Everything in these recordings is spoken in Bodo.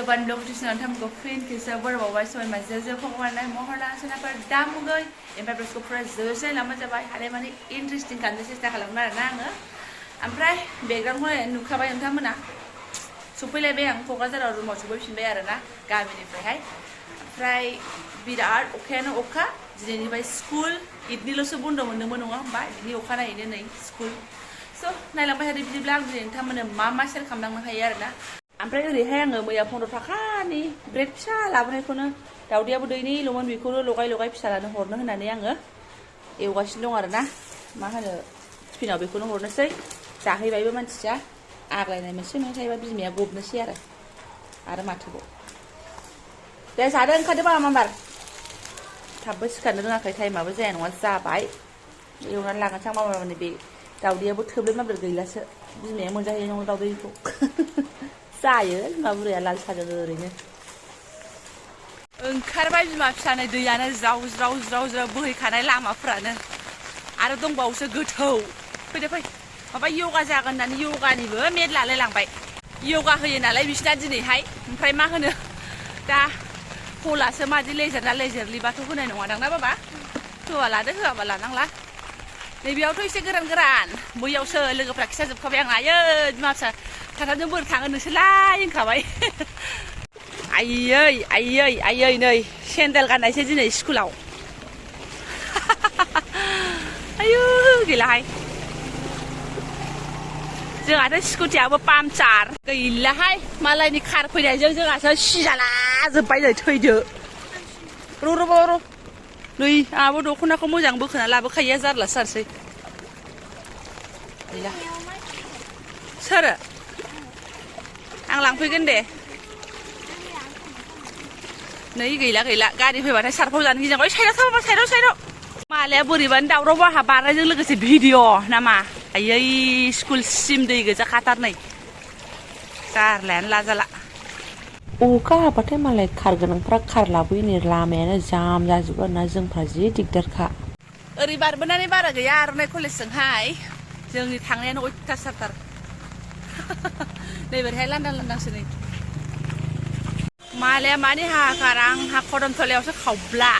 bandok di sana tham gofin kisah berbawa soal mazal pengwan dan mohonlah sana perdam mungkin empat belas kopra zelesai lama jabai hari mana interesting kan sih tak kalau mana nanga amprai background mana nuka bayang tham mana supaya lebih yang fokus ada rumah coba sih bayar na kami ni frey amprai birar oke na oka jadi ni bay school ini lo sebun dong mendem menungah bay ini oka na ini nih school so nai lama hari biji belang jadi tham mana mama sel kamdang mahayar na Amprai oरैहाय आङो मैया 15 थाखानि ब्रेड फिसा लाबोनायखौनो दावदैयाबो दैनि लमोन बेखौनो लगाय फिसालानो हरनो होननानै आङो एवगासिनो दं आरोना मा होनो टिफिनाव बेखौनो हरनोसै जाहैबायबो मानसिया आग्लायनाय मोनसे थायोबा बिमाया गबनोसै आरो माथोबाव दे जादो ओंखारदो बाबा माबार थाबबो सिखारनो रोङाखै टाइमाबो जाया नङा जाबाय एवनानै लागानसां माबानि बे दावदैयाबो थोब्ले माब्ले गैलासो बिमाया मोनजाहैनाय नङा दावदैखौ जायो बिमा बुरैया लाल साजों ओरैनो ओंखारबाय बिमा फिसानो दैयानो ज्राव ज्राव ज्राव ज्राव बोहैखानाय लामाफ्रानो आरो दंबावोसो गोथौ फैदो फै माबा योगा जागोन होननानै योगानिबो मेड लालायलांबाय योगा होयो नालाय बिसिना दिनैहाय ओमफ्राय मा होनो दा हलासो मादि लेजार ना लेजारलिबाथ' होनाय नङादां ना बाबा होआ लादो होआबा लानांला नैबेयावथ' एसे गोरान बैयावसो लोगोफ्रा खिथाजोबखाबाय आं आयै बिमा फिसा थाथाजों बोरै थाङो नोंसोरलाय होनखाबाय आयै नै सेन्देल गाननायसो दिनै स्कुलाव आयु गैलाहाय जोंहाथ' स्कुटियाबो पामचार गैलाहाय मालायनि कार फैनायजों जोंहासो सिजाला जोब्बाय नै थैदो र' नै आंहाबो दख'नाखौ मोजां बोखोना लाबोखायो जारलासो जानोसै गैला सोरो आं लांफैगोन दे नै गैला गारि फैबाथाय सारफाव जानो गिजांबाय साइडआव मालाया बोरैबानो दावराव आहा बारनायजों लोगोसे भिडिअ' नामा आयै स्कुलसिम दै गोजा खाथारनै जारलायानो लाजाला अखा हाबाथाय मालाय कार गोनांफ्रा कार लाबोयो नै लामायानो जाम जाजोबो आरोना जोंफ्रा जि दिगदारखा ओरै बारबोनानै बारा गैया आर'नाइ कलेजजोंहाय जोंनि थांनायानो अयथासारथार नैबेहाय लांदांसो नै मालाया मानि हाहाकार आंहा खदमथलायावसो खावब्ला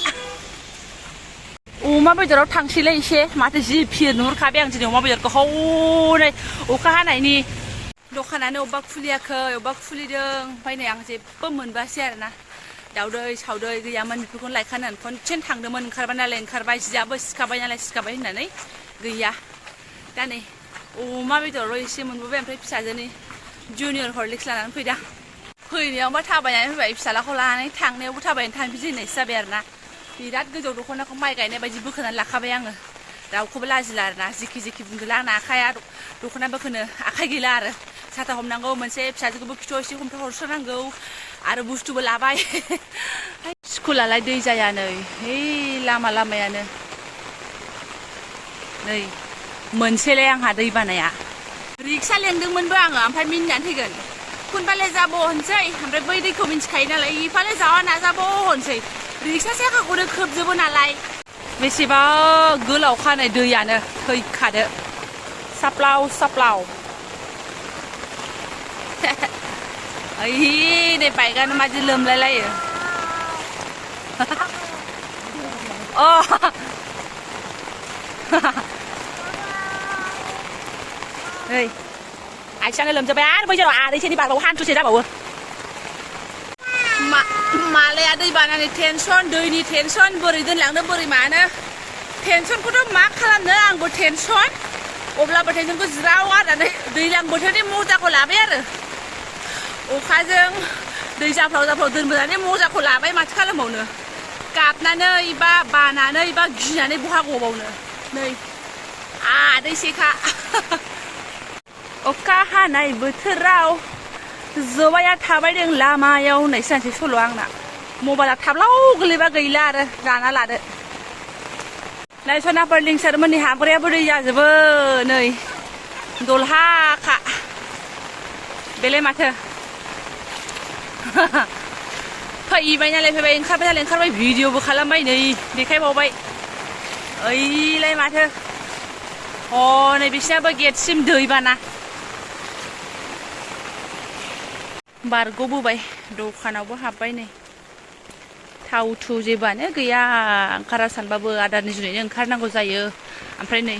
अमा बेदराव थांसैलाय एसे माथो जि फिर नुहुरखाबाय आं दिनै अमा बेदरखौ हनै अखा हानायनि दखानानो अबेबा खुलियाखै अबेबा खुलिदों ओमफ्राय नै आं जेबो मोनबोआसै आरोना दावदै सावदै गैयामोन बेफोरखौनो लायखानानै खनसेनो थांदोंमोन ओंखारबाय जियाबो सिखाबाय होननानै गैया दा नै अमा बेदराव एसे मोनबोबाय ओमफ्राय फिसाजोनि जुनियर हरलिक्स लानानै फैनायावबा थाबायनानै फैबाय फिसालाखौ लानानै थांनायावबो थाबायनानै थांफिननायसो जाबाय आरोना बिराद गोजौ दख'नाखौ माइ गायनाय बायदि बोखोनानै लाखाबाय आङो रावखौबो लाजिला आरोना जिखि बुंदोला आंना आखाइया दख'ना बोखोनो आखाइ गैला आरो साथा हमनांगौ मोनसे फिसाजोखौबो खिथु एसे हमथा हरसोनांगौ आरो बुस्थुबो लाबाय स्कुलालाय दै जाया नै लामायानो नै मोनसेलाय आंहा दै बानाया रिक्सा लेंदोंमोनबो आङो ओमफ्राय मिनिनानै थैगोन कुनबाले जाब' होनसै ओमफ्राय बै दैखौ मिन्थिखायो नालाय इफाले जावा नाजाब' होनसै रिक्सा साखाखौनो खोबजोबो नालाय बेसेबा गोलाव खानाय दैयानो थैखादो साप्लाव नै बाइकआनो मादि लोमलायलायो नै आथिङानो लोमजोब्बाय आरो बै जेराव आदैसेनि बारबावो हान्थुसे जाबावो मालाया दै बानानि टेनसन दैनि टेनसन बोरै दोनलांनो बोरै मानो टेनसनखौथ' मा खालामनो आंबो टेनसन अब्लाबो टेनसनखौ ज्राव गारनानै दैज्लां बोथोरनि मजाखौ लाबाय आरो अखाजों दै जाफ्लाव दोनबोनानै मजाखौ लाबाय माथो खालामबावनो गाबनानै बा बानानै बा गिनानै बहा गबावनो नै आदैसेखा अखा हानाय बोथोराव जबाया थाबायदों लामायाव होननाय सानसे सल' आंना मबाइला थाब्लाव गोलैबा गैला आरो दाना लादो नै सनाफोर लिंसारमोननि हाग्रायाबो दै जाजोबो नै दलहाखा बेलाय माथो फैबाय नालाय ओंखारबाय भिडिअबो खालामबाय नै देखायबावबाय ओइलाय माथो नै बिसिनाबो गेटसिम दैबाना बारग'बोबाय दखानावबो हाबबाय नै थाव थु जेबोआनो गैया ओंखारा सानबाबो आदारनि जुनैनो ओंखारनांगौ जायो ओमफ्राय नै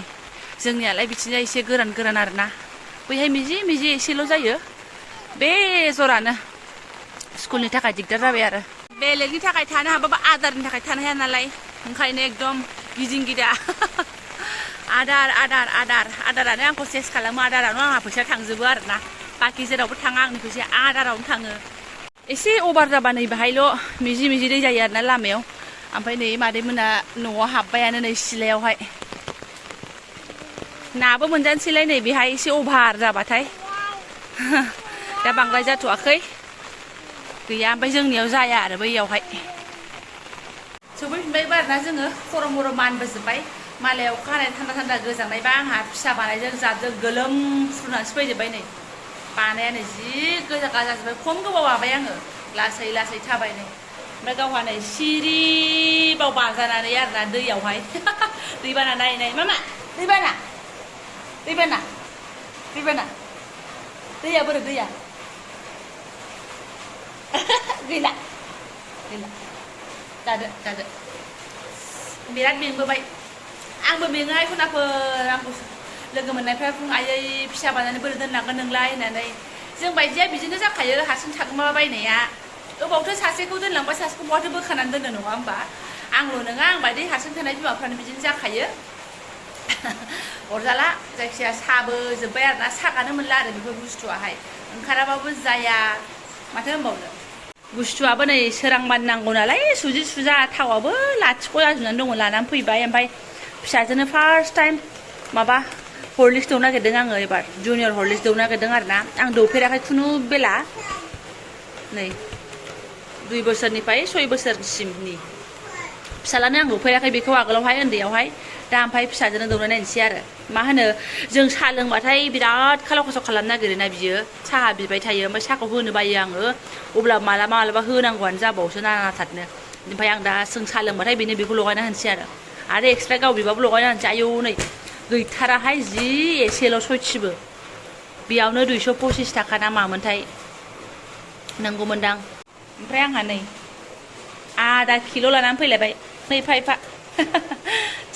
जोंनियालाय बिथिंजाय एसे गोरान गोरान आरोना बैहाय मिजि मिजि एसेल' जायो बे जरानो स्कुलनि थाखाय दिगदार जाबाय आरो बेलेगनि थाखाय थानो हाबाबो आदारनि थाखाय थानो हाया नालाय ओंखायनो एकदम गिदिं गिदा आदार आदार आदार आदारानो आंखौ सेस खालामो आदारावनो आंहा फैसा थांजोबो आरोना बाखि जेरावबो थाङा आंनि फैसाया आदारावनो थाङो एसे अभार जाबा नै बाहायल' मिजि मिजि दै जायो आरोना लामायाव ओमफ्राय नै मादैमोना न'आव हाबबायानो नै सिलायावहाय नाबो मोनजानोसैलाय नै बेहाय एसे अभार जाबाथाय दा बांद्राय जाथ'वाखै गैया ओमफ्राय जोंनियाव जाया आरो बैयावहाय सफैफिनबायबो आरोना जोङो खर' मर' मानबोजोब्बाय मालायाव खानाय थान्दा थान्दा गोजांनायबा आंहा फिसा बानायजों जाबजों गोलोम फुनानैसो फैजोब्बाय नै बानायानो जि गोजा गाजा जाजोब्बाय खम गोबाव माबाय आङो लासै लासै थाबाय नै ओमफ्राय गावहा नै सिरिबाव बाजानानै आरोना दैयावहाय दैबाना नायै नायै मामा दैबाना दैबाना दैबाना दैया बोरो दैया गैला गैला जादो जादो बिराद मेंबोबाय आंबो मेङाय खनाफोर आंखौ लोगो मोननायफ्रा बुङो आयै फिसा बानानै बोरै दोनलांगोन नोंलाय होननानै जों बायदिया बिदिनो जाखायो हारसिं थाखोमाबायनाया अबावथो सासेखौ दोनलांबा सासेखौ बहाथो बोखानानै दोननो नङा होमबा आंल' नङा आं बायदि हारसिं थानाय बिमाफ्रानो बिदिनो जाखायो अरजाला जायखिजाया साबो जोब्बाय आरोना सागानो मोनला आरो बेफोर बुस्थुआहाय ओंखाराबाबो जाया माथो होनबावनो बुस्थुआबो नै सोरांबानो नांगौ नालाय सुजि सुजा थावाबो लाथिख' जाजोबनानै दङ लानानै फैबाय ओमफ्राय फिसाजोनो फार्स्ट टाइम माबा हरलिक्स दौनो नागिरदों आङो एबार जुनियर हरलिक्स दौनो नागिरदों आरोना आं दौफेराखै खुनु बेला नै 2 बोसोरनिफ्राय 6 बोसोरसिमनि फिसालानो आं दौफेराखै बेखौ आगोलावहाय उन्दैयावहाय दा ओमफ्राय फिसाजोनो दौनो नायनोसै आरो मा होनो जों साहा लोंबाथाय बिराद खालाव खासाव खालामनो नागिरोना बियो साहा बिबाय थायो ओमफ्राय साहाखौ होनो बायो आङो अब्ला मालाबा मालाबा होनांगौआनो जाबावसो नानाथारनो ओमफ्राय आं दा जों साहा लोंबाथाय बेनो बेखौ लगायना होनोसै आरो एक्सट्रा गाव बिबाबो लगायना होनोसै आयौ नै गैथाराहाय जि एसेल' सयथिबो बेयावनो 225 थाखा ना मामोनथाय नांगौमोनदां ओमफ्राय आंहा नै आधा किल' लानानै फैलायबाय नै फा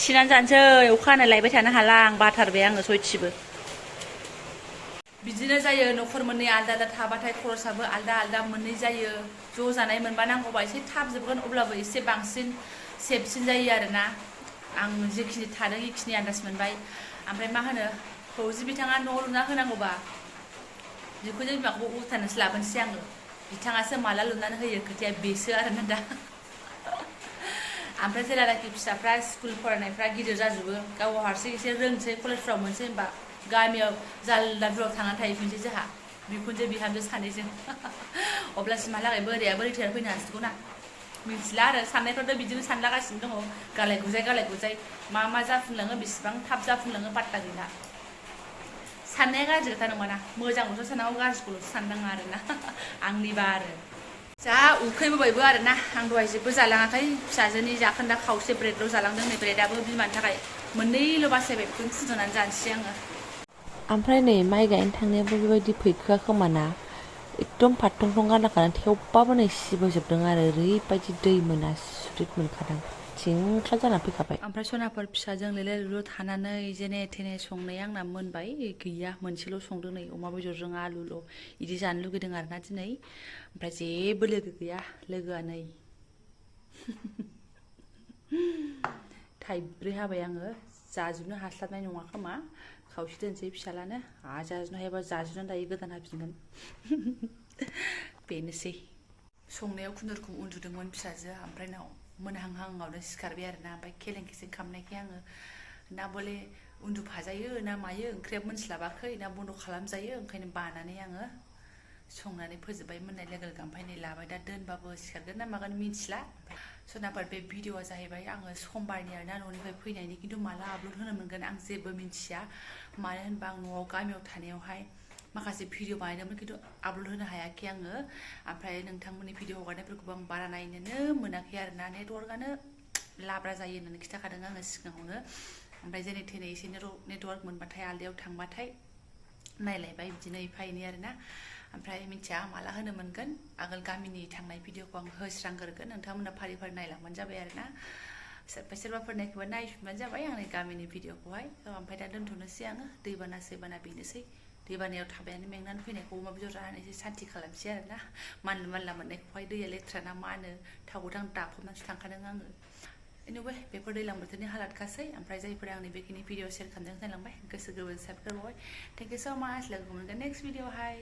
थिनानै जानोसै अखा हानाय लायबाय थानो हाला आं बाथारबाय आङो सयथिबो बिदिनो जायो न'खर मोननै आलदा आलदा थाबाथाय खरसाबो आलदा आलदा मोननै जायो ज' जानाय मोनबा नांगौबा एसे थाब जोबगोन अब्लाबो एसे बांसिन सेफसिन जायो आरोना आं जेखिनि थादों बेखिनि आन्दाज मोनबाय ओमफ्राय मा होनो फौजि बिथाङा न' लुना होनांगौबा बिखुनजो बिमाखौबो उल्थानोसो लाबोनोसै आङो बिथाङासो माला लुनानै होयो खोथाया बेसो आरोना दा ओमफ्राय जेलानाखि फिसाफ्रा स्कुल फरायनायफ्रा गिदिर जाजोबो गाव हारसिं एसे रोंसै कलेजफ्राव मोनसै होनबा गामियाव जाल्दाफोराव थांनानै थाहैफिनसै जोंहा बिखुनजो बिहामजो सानैजों अब्लासिमहालागै बोरायाबो रिटायार फैनो हासिगौ ना मिथिला आरो साननायफ्राथ' बिदिनो सानलागासिनो दङ गालाय गुजाय मा जाफुंलाङो बेसेबां थाब जाफुंलाङो पात्ता गैला साननाया गाज्रि खोथा नङाना मोजांल'सो साननांगौ गाज्रिखौल'सो साननाङा आरोना आंनिबा आरो जा उखैबोबायबो आरोना आं दहाय जेबो जालाङाखै फिसाजोनि जाखोन्दा खावसे ब्रेडल' जालांदों नै ब्रेडाबो बिमानि थाखाय मोननैल' बासायबाय बेखौनो फुदुंनानै जानोसै आङो ओमफ्राय नै माइ गायनो थांनायाबो बेबायदि फैखोआ खोमाना एकदम फाथं गानखादों थेवबाबो नै सिबोजोबदों आरो ओरैबायदि दै मोना सुदेद मोनखादों थिंख्लाब जानानै फैखाबाय ओमफ्राय सनाफोर फिसाजों लेले लुलु थानानै जेने थेने संनाया आंना मोनबाय गैया मोनसेल' संदों नै अमा बेदरजों आलुल' इदि जानो लुगैदों आरोना दिनै ओमफ्राय जेबो लोगो गैया लोगोआ नै थाइब्रै हाबाय आङो जाजोबनो हास्लाबनाय नङा खोमा खावसे दोनसै फिसालानो जाजोबनो हायाबा जाजोबनानै दायो गोदान हाफिनगोन बेनोसै संनायाव खुनुरुखुम उन्दुदोंमोन फिसाजोआ ओमफ्राय नाव मोनहांहांआवनो सिखारबाय आरोना ओमफ्राय खेलें खेसें खालामनायखाय आङो ना बले उन्दुफाजायो ना मायो ओंख्रिया मोनस्लाबाखै ना बन्द' खालामजायो ओंखायनो बानानै आङो संनानै फोजोबबाय मोननाय लोगो लोगो ओमफ्राय नै लाबाय दा दोनबाबो सिखारगोन ना मागोन मिथिला सनाफोर बे भिडिअआ जाहैबाय आङो समबारनि आरोना न'निफ्राय फैनायनि खिन्थु माला आपल'ड होनो मोनगोन आं जेबो मिन्थिया मानो होनबा आं न'आव गामियाव थानायावहाय माखासे भिडिअ बानायदोंमोन खिन्थु आपल'ड होनो हायाखै आङो ओमफ्राय नोंथांमोननि भिडिअ हगारनायफोरखौबो आं बारा नायनोनो मोनाखै आरोना नेटवार्कआनो लाब्रा जायो होननानै खिन्थाखादों आङो सिगाङावनो ओमफ्राय जेने थेने एसे नेटवार्क मोनबाथाय आलदायाव थांबाथाय नायलायबाय बिदिनो एफा एनै आरोना ओमफ्राय मिथिया माला होनो मोनगोन आगोल गामिनि थांनाय भिडिअखौ आं होस्रांग्रोगोन नोंथांमोना फारि फारि नायलांबानो जाबाय आरोना सोरबाफोर नायखोबा नायफिनबानो जाबाय आंनि गामिनि भिडिअखौहाय ओमफ्राय दा दोनथ'नोसै आङो दैबाना सैबाना बेनोसै दैबानायाव थाबायनानै मेंनानै फैनायखौ अमा बेदर जानानैसो सान्ति खालामसै आरोना मानला मोननायखौहाय दैया लेथ्रा ना मा होनो थाव गोथां दाफबनानैसो थांखादों आङो एनिवे बेफोर दैज्लां बोथोरनि हालादखासै ओमफ्राय जायफोरा आंनि बेखिनि भिडिअ शेयार खालामदों नायलांबाय गोसो गोरबोजों साबायखर बावबाय थेंक इउ स' माच लोगो मोनगोन नेक्स्ट भिडिअआवहाय